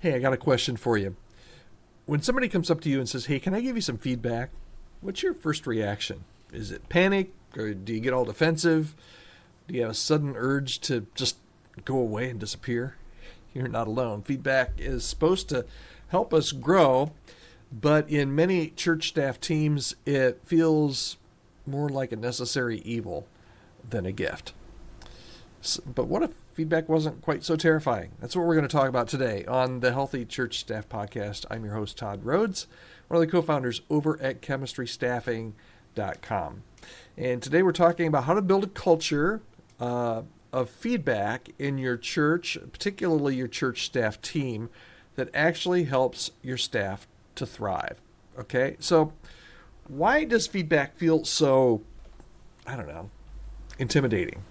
Hey, I got a question for you. When somebody comes up to you and says, hey, can I give you some feedback? What's your first reaction? Is it panic, or do you get all defensive? Do you have a sudden urge to just go away and disappear? You're not alone. Feedback is supposed to help us grow, but in many church staff teams, it feels more like a necessary evil than a gift. But what if feedback wasn't quite so terrifying? That's what we're going to talk about today on the Healthy Church Staff Podcast. I'm your host, Todd Rhodes, one of the co-founders over at chemistrystaffing.com. And today we're talking about how to build a culture of feedback in your church, particularly your church staff team, that actually helps your staff to thrive. Okay, so why does feedback feel so, intimidating?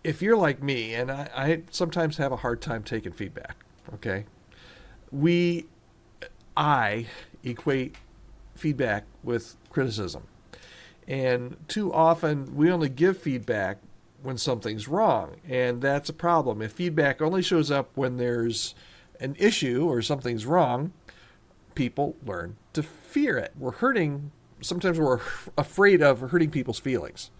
If you're like me, and I sometimes have a hard time taking feedback, okay? I equate feedback with criticism. And too often we only give feedback when something's wrong, and that's a problem. If feedback only shows up when there's an issue or something's wrong, people learn to fear it. Sometimes we're afraid of hurting people's feelings.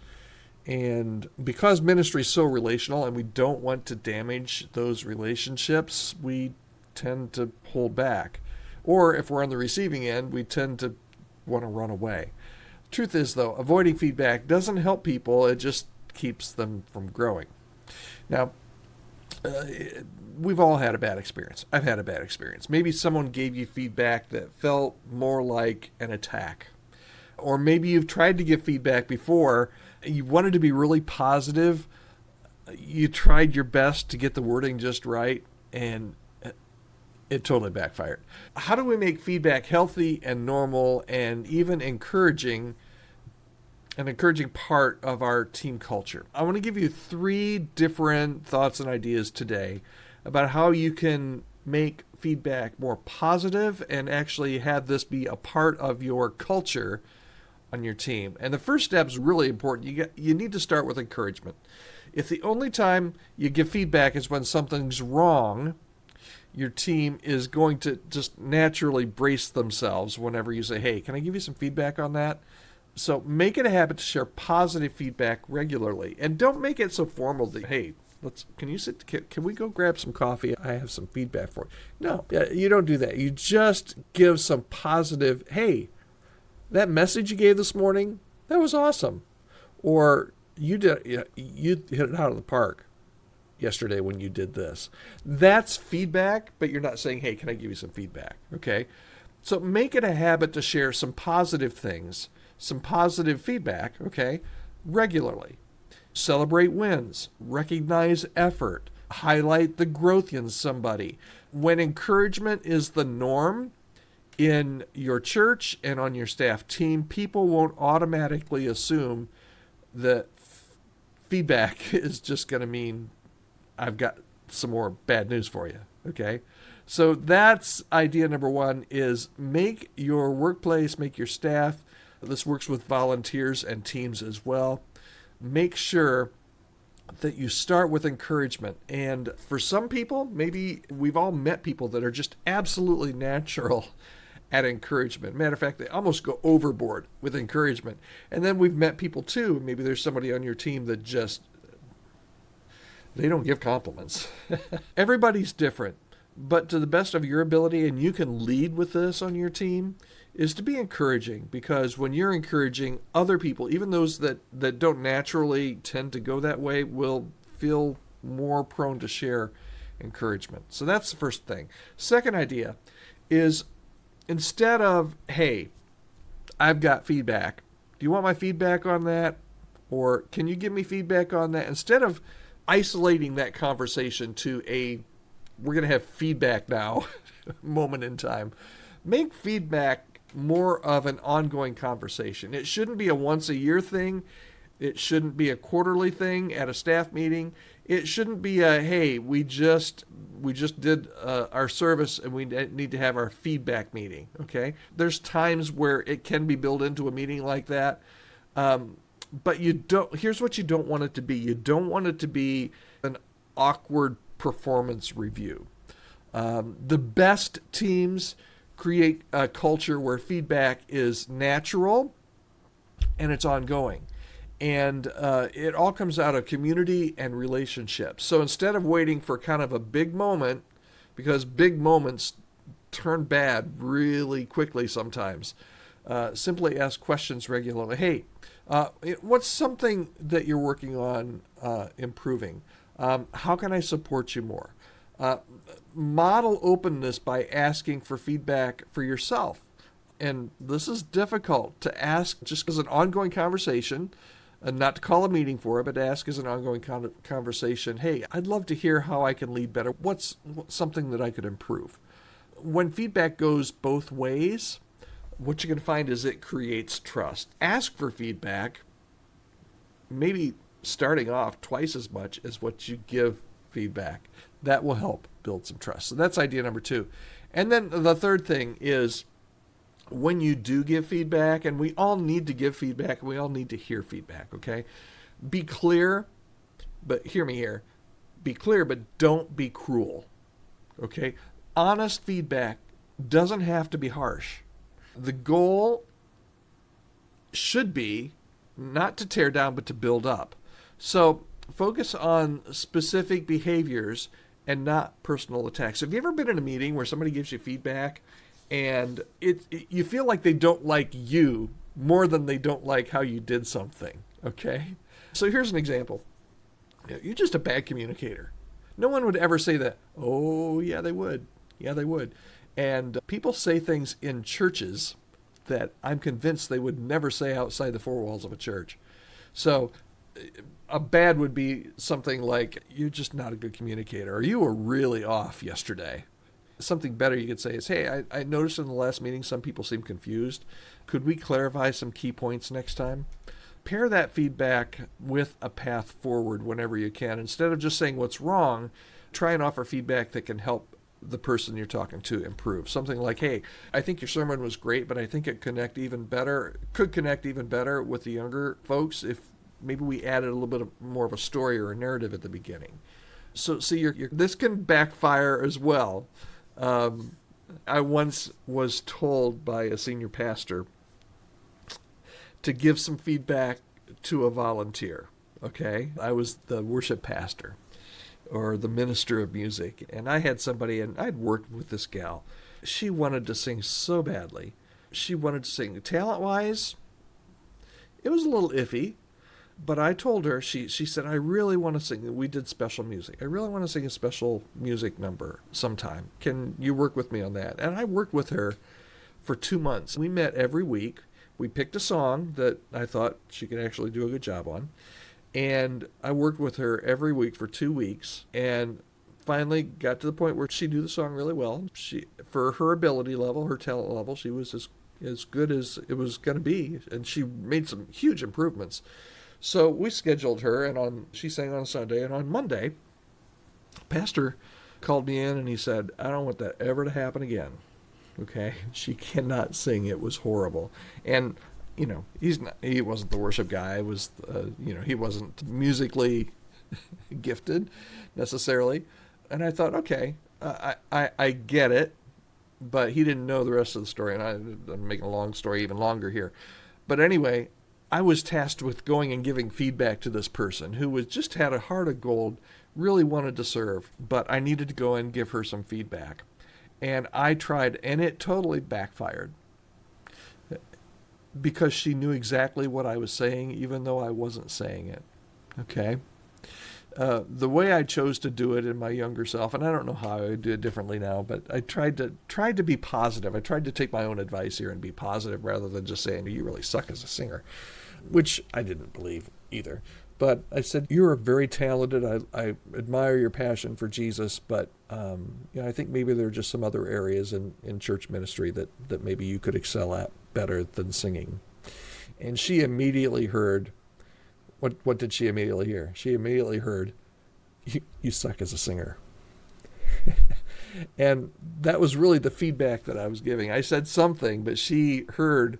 And because ministry is so relational and we don't want to damage those relationships, we tend to hold back. Or if we're on the receiving end, we tend to want to run away. Truth is, though, avoiding feedback doesn't help people. It just keeps them from growing. Now, we've all had a bad experience. I've had a bad experience. Maybe someone gave you feedback that felt more like an attack. Or maybe you've tried to give feedback before. You wanted to be really positive. You tried your best to get the wording just right, and it totally backfired. How do we make feedback healthy and normal and even encouraging, an encouraging part of our team culture? I want to give you 3 different thoughts and ideas today about how you can make feedback more positive and actually have this be a part of your culture on your team. And the first step is really important. You need to start with encouragement. If the only time you give feedback is when something's wrong, your team is going to just naturally brace themselves whenever you say, hey, can I give you some feedback on that? So make it a habit to share positive feedback regularly. And don't make it so formal that, hey, can we go grab some coffee? I have some feedback for you. No, you don't do that. You just give some positive, hey, that message you gave this morning, that was awesome. Or you hit it out of the park yesterday when you did this. That's feedback, but you're not saying, hey, can I give you some feedback? Okay. So make it a habit to share some positive things, some positive feedback, okay, regularly. Celebrate wins, recognize effort, highlight the growth in somebody. When encouragement is the norm in your church and on your staff team, people won't automatically assume that feedback is just going to mean I've got some more bad news for you. Okay. So that's idea number 1 is make your workplace, make your staff. This works with volunteers and teams as well. Make sure that you start with encouragement. And for some people, maybe we've all met people that are just absolutely natural at encouragement. Matter of fact, they almost go overboard with encouragement. And then we've met people too. Maybe there's somebody on your team that they don't give compliments. Everybody's different, but to the best of your ability, and you can lead with this on your team, is to be encouraging, because when you're encouraging, other people, even those that don't naturally tend to go that way, will feel more prone to share encouragement. So that's the first thing. Second idea is, instead of, hey, I've got feedback, do you want my feedback on that? Or can you give me feedback on that? Instead of isolating that conversation to we're going to have feedback now moment in time, make feedback more of an ongoing conversation. It shouldn't be a once a year thing. It shouldn't be a quarterly thing at a staff meeting. It shouldn't be a, hey, we just did our service and we need to have our feedback meeting. Okay. There's times where it can be built into a meeting like that. But here's what you don't want it to be. You don't want it to be an awkward performance review. The best teams create a culture where feedback is natural and it's ongoing. And it all comes out of community and relationships. So instead of waiting for kind of a big moment, because big moments turn bad really quickly sometimes, simply ask questions regularly. Hey, what's something that you're working on improving? How can I support you more? Model openness by asking for feedback for yourself. And this is difficult to ask just as an ongoing conversation, and not to call a meeting for it, but to ask as an ongoing conversation, hey, I'd love to hear how I can lead better. What's something that I could improve? When feedback goes both ways, what you're going to find is it creates trust. Ask for feedback, maybe starting off twice as much as what you give feedback. That will help build some trust. So that's idea number 2. And then the third thing is, when you do give feedback, and we all need to give feedback, and we all need to hear feedback, okay? Be clear, but hear me here. Be clear, but don't be cruel, okay? Honest feedback doesn't have to be harsh. The goal should be not to tear down, but to build up. So focus on specific behaviors and not personal attacks. Have you ever been in a meeting where somebody gives you feedback and you feel like they don't like you more than they don't like how you did something, okay? So here's an example. You're just a bad communicator. No one would ever say that. Oh, yeah, they would. Yeah, they would. And people say things in churches that I'm convinced they would never say outside the four walls of a church. So a bad would be something like, you're just not a good communicator, or you were really off yesterday. Something better you could say is, hey, I noticed in the last meeting some people seem confused. Could we clarify some key points next time? Pair that feedback with a path forward whenever you can. Instead of just saying what's wrong, try and offer feedback that can help the person you're talking to improve. Something like, hey, I think your sermon was great, but I think it could connect even better with the younger folks if maybe we added a little bit more of a story or a narrative at the beginning. So see, this can backfire as well. I once was told by a senior pastor to give some feedback to a volunteer, okay? I was the worship pastor or the minister of music, and I had somebody, and I'd worked with this gal. She wanted to sing so badly. She wanted to sing. Talent-wise, it was a little iffy, but I told her, she said, I really want to sing. We did special music. I really want to sing a special music number sometime. Can you work with me on that? And I worked with her for 2 months. We met every week. We picked a song that I thought she could actually do a good job on. And I worked with her every week for 2 weeks, and finally got to the point where she knew the song really well. For her ability level, her talent level, she was as good as it was going to be, and she made some huge improvements. So we scheduled her, and she sang on Sunday, and on Monday, Pastor called me in, and he said, I don't want that ever to happen again. Okay? She cannot sing. It was horrible. And he wasn't the worship guy. He wasn't musically gifted necessarily. And I thought, okay, I get it, but he didn't know the rest of the story. And I'm making a long story even longer here. But anyway, I was tasked with going and giving feedback to this person who just had a heart of gold, really wanted to serve, but I needed to go and give her some feedback. And I tried, and it totally backfired, because she knew exactly what I was saying, even though I wasn't saying it. Okay? The way I chose to do it in my younger self, and I don't know how I would do it differently now, but I tried to be positive. I tried to take my own advice here and be positive rather than just saying, you really suck as a singer, which I didn't believe either. But I said, you're very talented. I admire your passion for Jesus, but I think maybe there are just some other areas in church ministry that maybe you could excel at better than singing. And she immediately heard, what did she immediately hear? She immediately heard, you suck as a singer. And that was really the feedback that I was giving. I said something, but she heard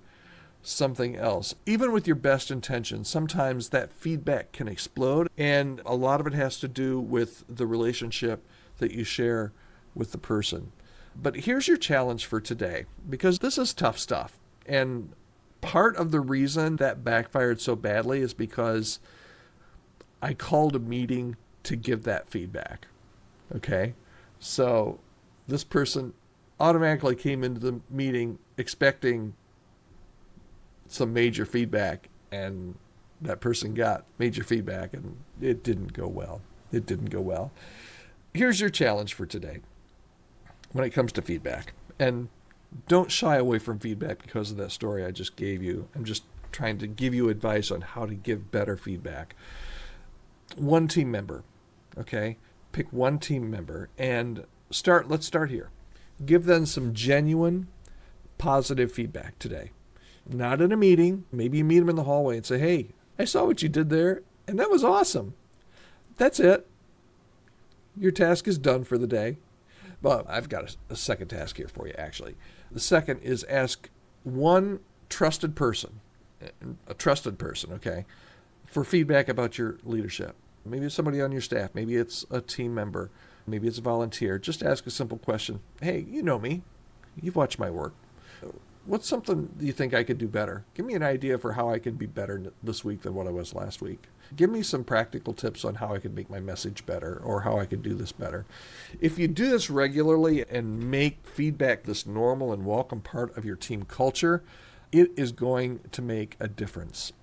something else. Even with your best intentions, sometimes that feedback can explode, and a lot of it has to do with the relationship that you share with the person. But here's your challenge for today, because this is tough stuff. And part of the reason that backfired so badly is because I called a meeting to give that feedback. Okay? So this person automatically came into the meeting expecting some major feedback, and that person got major feedback, and it didn't go well. It didn't go well. Here's your challenge for today when it comes to feedback. And don't shy away from feedback because of that story I just gave you. I'm just trying to give you advice on how to give better feedback. One team member, okay? Pick one team member and let's start here. Give them some genuine, positive feedback today. Not in a meeting. Maybe you meet them in the hallway and say, hey, I saw what you did there, and that was awesome. That's it. Your task is done for the day. Well, I've got a second task here for you, actually. The second is ask one trusted person, okay, for feedback about your leadership. Maybe it's somebody on your staff. Maybe it's a team member. Maybe it's a volunteer. Just ask a simple question. Hey, you know me. You've watched my work. What's something you think I could do better? Give me an idea for how I can be better this week than what I was last week. Give me some practical tips on how I could make my message better or how I could do this better. If you do this regularly and make feedback this normal and welcome part of your team culture, it is going to make a difference.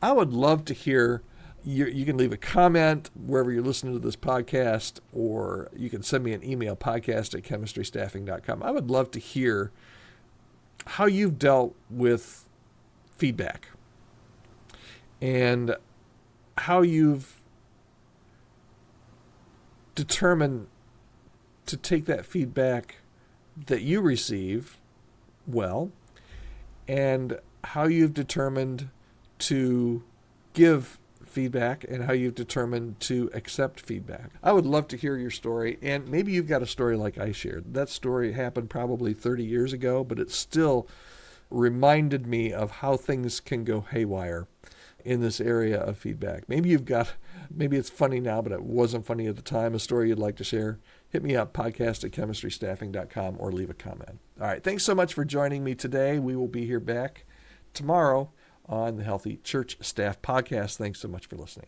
I would love to hear. You can leave a comment wherever you're listening to this podcast, or you can send me an email, podcast@chemistrystaffing.com. I would love to hear how you've dealt with feedback and how you've determined to take that feedback that you receive well, and how you've determined to give feedback and how you've determined to accept feedback. I would love to hear your story, and maybe you've got a story like I shared. That story happened probably 30 years ago, but it still reminded me of how things can go haywire in this area of feedback. Maybe it's funny now, but it wasn't funny at the time, a story you'd like to share. Hit me up, podcast@chemistrystaffing.com, or leave a comment. All right, thanks so much for joining me today. We will be here back tomorrow on the Healthy Church Staff Podcast. Thanks so much for listening.